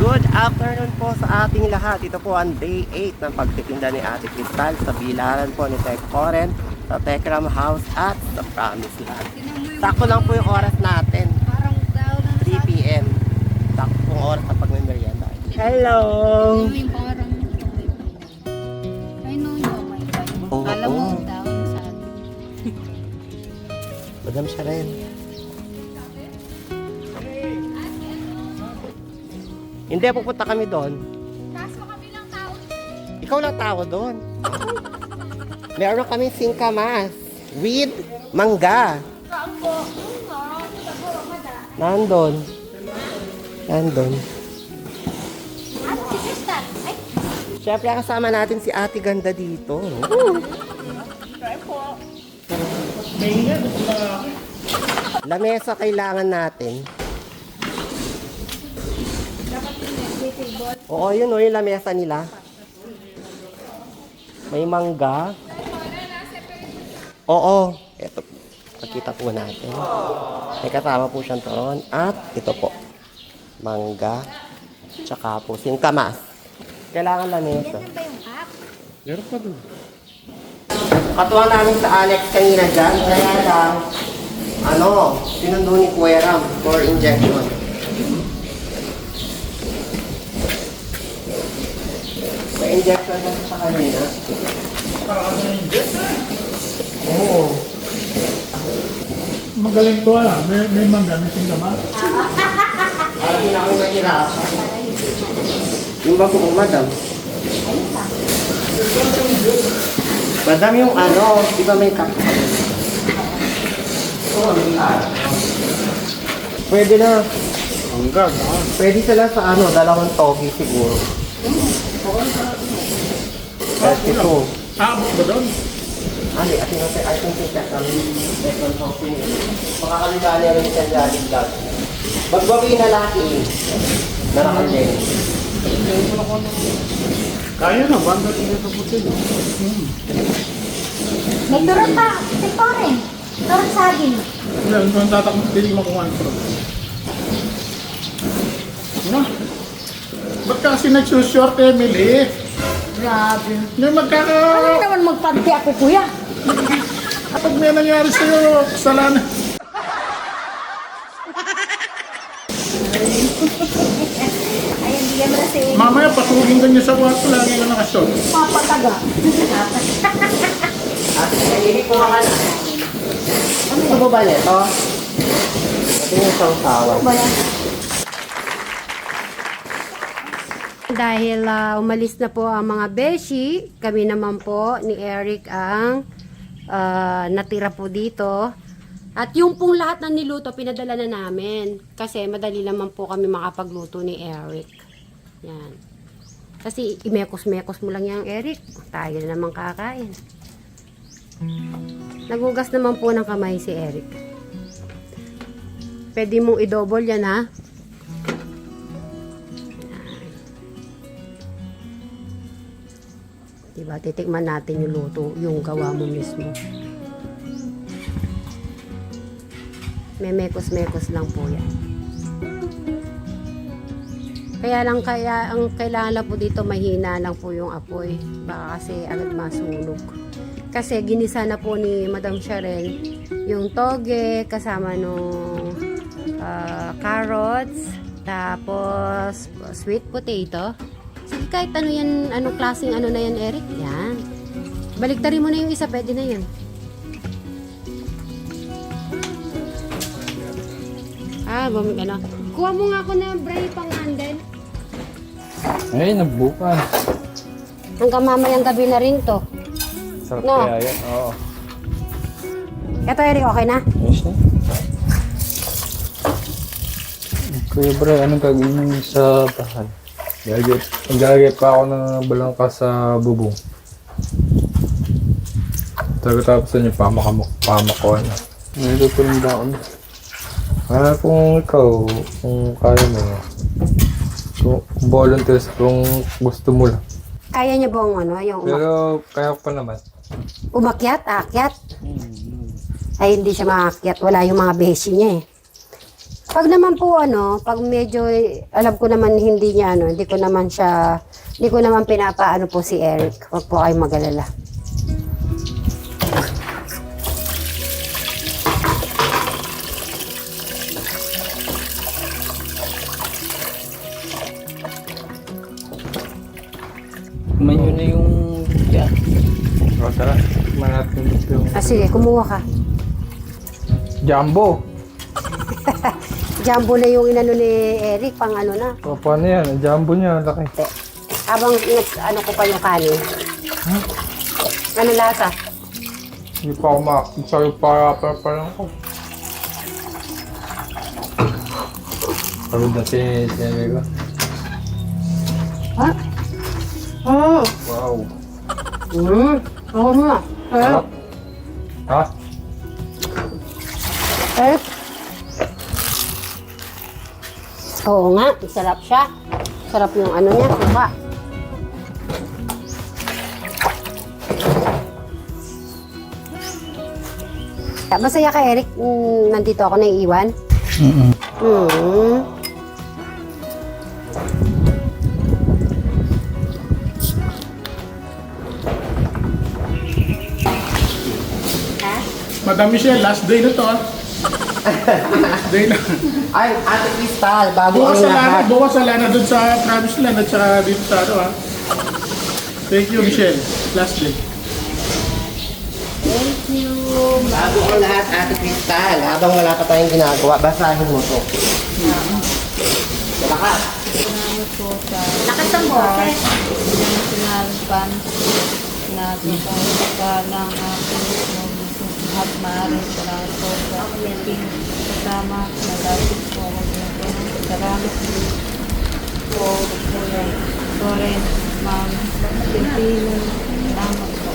Good afternoon po sa ating lahat. Ito po ang day 8 ng pagtitinda ni Ate Cristal sa bilaran po ni Tech Foreign, sa Techram House at sa Promise Land. Sakto lang po yung oras natin. 3 p.m. Sakto pong oras na pagmimerienda. Hello! Oh, Alam mo oh. daw yung sabi. Madam siya rin. Hindi, pupunta kami doon. Kaso kami lang tao. Ikaw lang tao doon. Meron kami singkamas with mangga. Nandun. Nandun. Siyempre, kasama natin si Ate Ganda dito. Lamesa kailangan natin. Oo, yun o, yung lamesa nila. May mangga. Oo, eto. Pakita po natin. May kasama po siyang turon. At ito po. Mangga. Tsaka po singkamas. Kailangan lamesa. Yan ba yung app? Meron pa doon. Katuwang namin sa Alex kanina dyan. Kaya lang, sinundo ni Kuya Ram for injection. May injection na sa kanina. Oo. Magaling to may mangga, may singkamas. Parang din ako nahirapan. Yung ba po, madam? Madam, yung di ba may cup? Oo, pwede na. Mangga, Pwede sila sa dalawang togi siguro. 32. Abot ba doon? I think that second topping. Makakaligali rin siya dyan vlog. Magbabi na laki. Narakalin. Kaya na, banda tingin sa putin. May turot pa. Ito rin. Turot saging. Wala, kung tatakot, hindi mo kumain ko. Ano? Ba't kasi nagsushort, Emily? Grabe. May Ano magkaka... naman magpanti ako, kuya? Kapag may nangyari sa'yo, kasalanan. Ay, hindi yan na si Mamaya, pasugin ka niya sa kwarto, lagi ka nakashort. Papataga. At hindi po ka na. Ano ba nito? Ito yung sangsawan. Ba yan? Dahil umalis na po ang mga beshi, kami naman po ni Eric ang natira po dito. At yung pong lahat ng niluto, pinadala na namin. Kasi madali naman po kami makapagluto ni Eric. Yan. Kasi imekos-mekos mo lang yan, Eric. Tayo na naman kakain. Nagugas naman po ng kamay si Eric. Pwede mong i-double yan, ha? Diba? Titikman natin yung luto, yung gawa mo mismo. May mekos-mekos lang po yan. Kaya ang kailangan lang po dito, mahina lang po yung apoy. Baka kasi agad masunog. Kasi ginisa na po ni Madam Sharon yung toge, kasama nung carrots, tapos sweet potato. Sige, kahit ano yan, anong klaseng na yan, Eric? Yan. Baliktarin mo na yung isa, pwede na yan. Kuha mo nga ako ng bray pang handle. Ay, nagbukas. Hanggang mamayang gabi na rin to. Sarap No. kaya yan. Oo. Eto, Eric, okay na? Yes na. Kuya Bray, anong gagawin mo sa bahay? Gagawin pa ako ng balangka sa bubong. Tapos niyo pamakuan na. Nandito po rin ba ako? Kung ikaw, kung kaya mo, kung volunteers, kung gusto mo lang. Kaya niya ba yung Pero kaya ko pa naman. umakyat, aakyat? Ay, hindi siya maakyat. Wala yung mga beshi niya eh. Pag naman po pag medyo alam ko naman hindi niya hindi ko naman pinapaano po si Eric. Huwag po kayong mag-alala. Kumayo na yung yan. O, tara. Manatun yung Ah, sige, kumuha ka. jumbo. Jumbo na yung inano ni Eric, pang na. O, paano yan? Ang jumbo niya, laki. Habang ko pa yung kanin. Ano lasa? Hindi pa ako sa'yo pa lang ako. Pagod na si Amigo. Ha? Wow. Oo nga. Sarap. Ha? Eric? Oo nga, sarap siya. Sarap yung niya, suka. Masaya ka, Eric, nandito ako naiiwan? Madam Michelle, last day na to ah. Last day na. Ay, Ate Crystal, bago ang Bukas sa lahat. lana dun sa Promised Land at saka dito sa ah. Thank you, Michelle. Last day. Bago ang lahat, Ate Crystal. Habang wala pa tayong ginagawa, basahin mo to. Lakas. Salamat po sa lakas ng boses. National Fund na sa ng aking at maaaring salamat po sa aking kasama na lapit po ako ginagawa. Salamat po Soren, Ma'am Pilipino. Salamat po.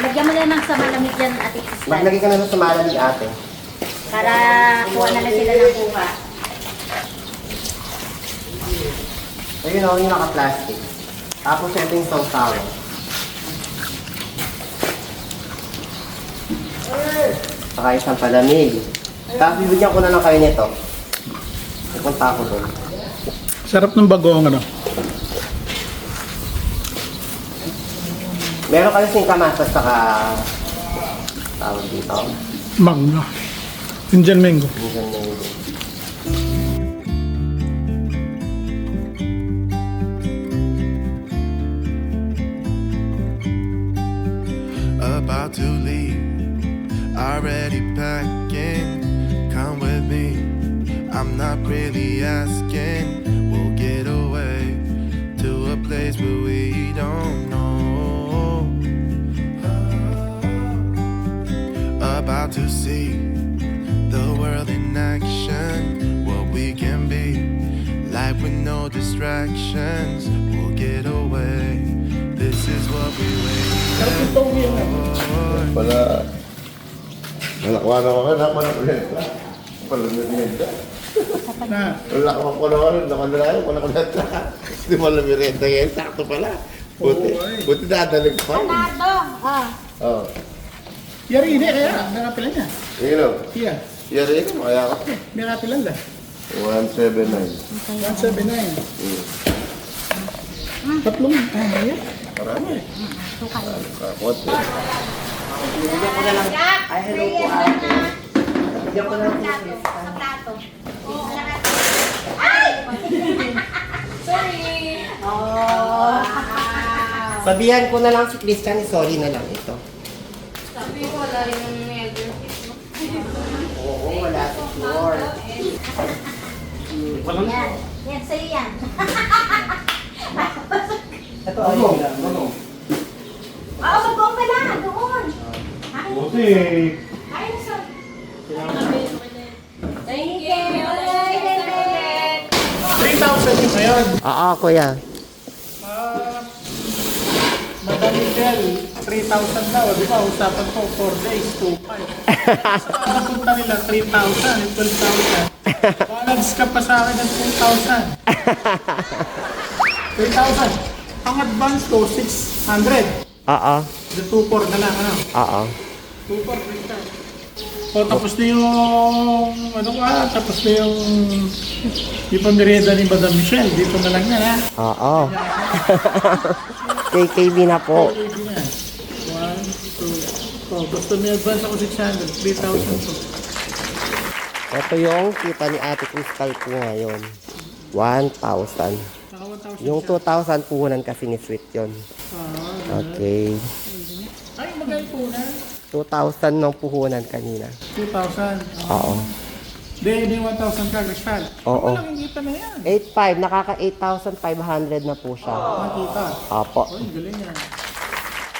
Lagyan mo na ng sa malamig yan, Ate Crystal. Maglagay ka na sa malamig, ate. Para kuha na lang sila ng kuha. Ayun o, yung naka-plastic. Tapos ito yung sausawa. Saka isang palamig. Tapos bibigyan ko na lang kayo nito. Pupunta ako doon. Sarap ng bagong ano. Meron kayo singkamas at saka tawag dito. Mango. Indian mango. Minsan na yun. About to leave, already packing. Come with me, I'm not really asking. We'll get away to a place where we don't know. About to see the world in action, what we can be, life with no distractions. We'll get away, this is what we wait for. Wala. Wala na ako na ulit. Wala na. Na. Wala ko ko na wala ko na. Hindi mo lang mirenda yan. Sakto pala. Buti dadalig pa. Nardo! Oh. Yari hindi kaya. Nakapila niya. Yun o. Yeah. Yari ko, kaya ka. Nakapila lang. 179. 179. Tatlong. Ayan. Marami. Kakote. Bibigyan ko na lang. Ay, hello po, ate. Bibigyan ko na lang. Sa plato. Ay! Sorry! Oh. Sabihan ko na lang si Christian, sorry na lang ito. Sabi ko, wala rin yung major. Oo, wala si Flor. Yan. Yan, sa'yo yan. Ito, ayun lang. Oo, mag-go pala. Doon. Buti. Ay, nasa. Thank you. 3,000 yung ngayon. Oo, kuya. Madam Michelle, 3,000 daw. Di ba, usapan ko 4 days, 2,500. Sa punta nila, 3,000, 12,000. Balance ka pa sa akin ng 2,000. 3,000. Ang advance ko, 600. Oo. The 2,400 na lang, ano? Oo. 2,400. O tapos na yung, ano ka, tapos na yung pamirienda ni Madam Michelle. Dito na lang yan, ha? Oo. KKB na po. Pwede na. 1, 2, basta may advance ako 600, 3,000 po. Ito yung kita ni Ate Crystal po ngayon. 1,000. Saka 1,000 Yung siya. 2,000 puhunan kasi ni Sweet yun. Okay. Ay, magay po na. 2,000 ng puhunan kanina. 2,000. Oo. Hindi 1,000 ka, Crystal. Oo. Malaking kita na yan. 8,500. Nakaka 8,500 na po siya. Makita. Opo. Uy, galing yan.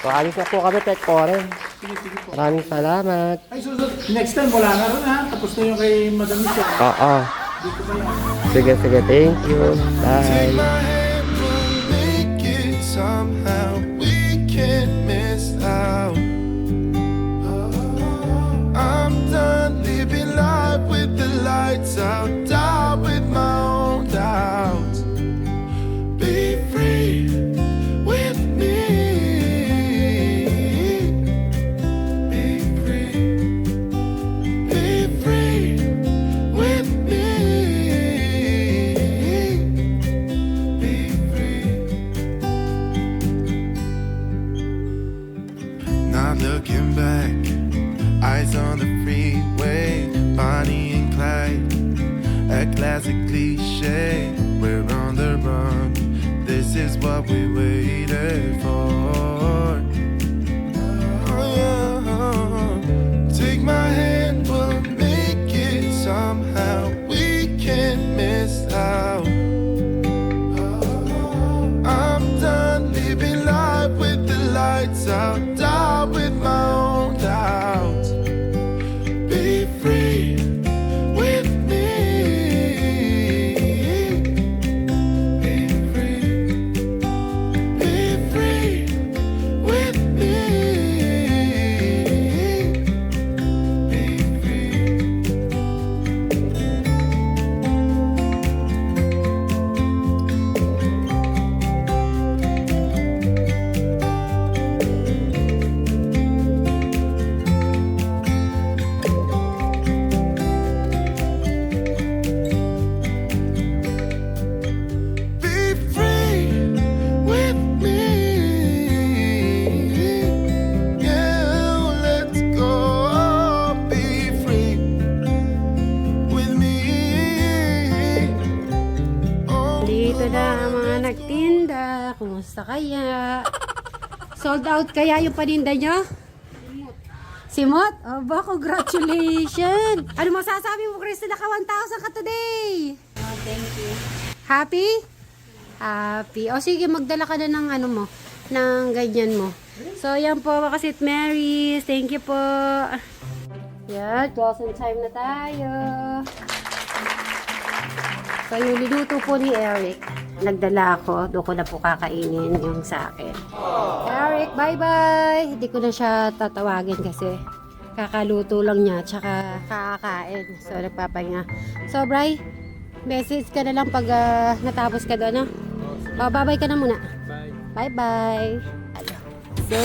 So, alis na po kami, Tek Koren. Sige, sige po. Maraming salamat. Ay, susunod. Next time, wala na rin ha. Tapos na yung kay Madam Michelle. Oo. Dito pa lang. Sige, sige. Thank you. Take Bye. my hand, we'll make it somehow. We can't miss out. I'm done living life with the lights out, die with my own doubts. Be free with me. Be free. Be free with me. Be free. Not looking back, eyes on the freeway, Bonnie and Clyde, a classic cliche. We're on the run, this is what we waited for. Oh, yeah. Take my hand, we'll make it somehow. We can't miss out. I'm done living life with the lights out, die with my own doubts. Be free with me. Be free. Be free with me. Be free. Be free with me. Yeah, let's go. Be free with me. Oh, Dito na ang mga nagtinda. Kumusta kaya? Sold out kaya yung paninda nyo? Simot? Aba, congratulations! Ano masasabi mo, Krista? Naka 1,000 ka today! Thank you. Happy? Happy. O sige, magdala ka na ng ano mo, ng ganyan mo. So, yan po, Kasit Mary. Thank you po. Yan, closing time na tayo. So, yung linuto po ni Eric, nagdala ako. Doon ko na po kakainin yung sa akin. Eric, bye-bye! Hindi ko na siya tatawagin kasi kakaluto lang niya, tsaka kakakain. So, nagpapahinga. So, Bri, message ka na lang pag natapos ka doon, no? O, bye-bye ka na muna. Bye-bye. So,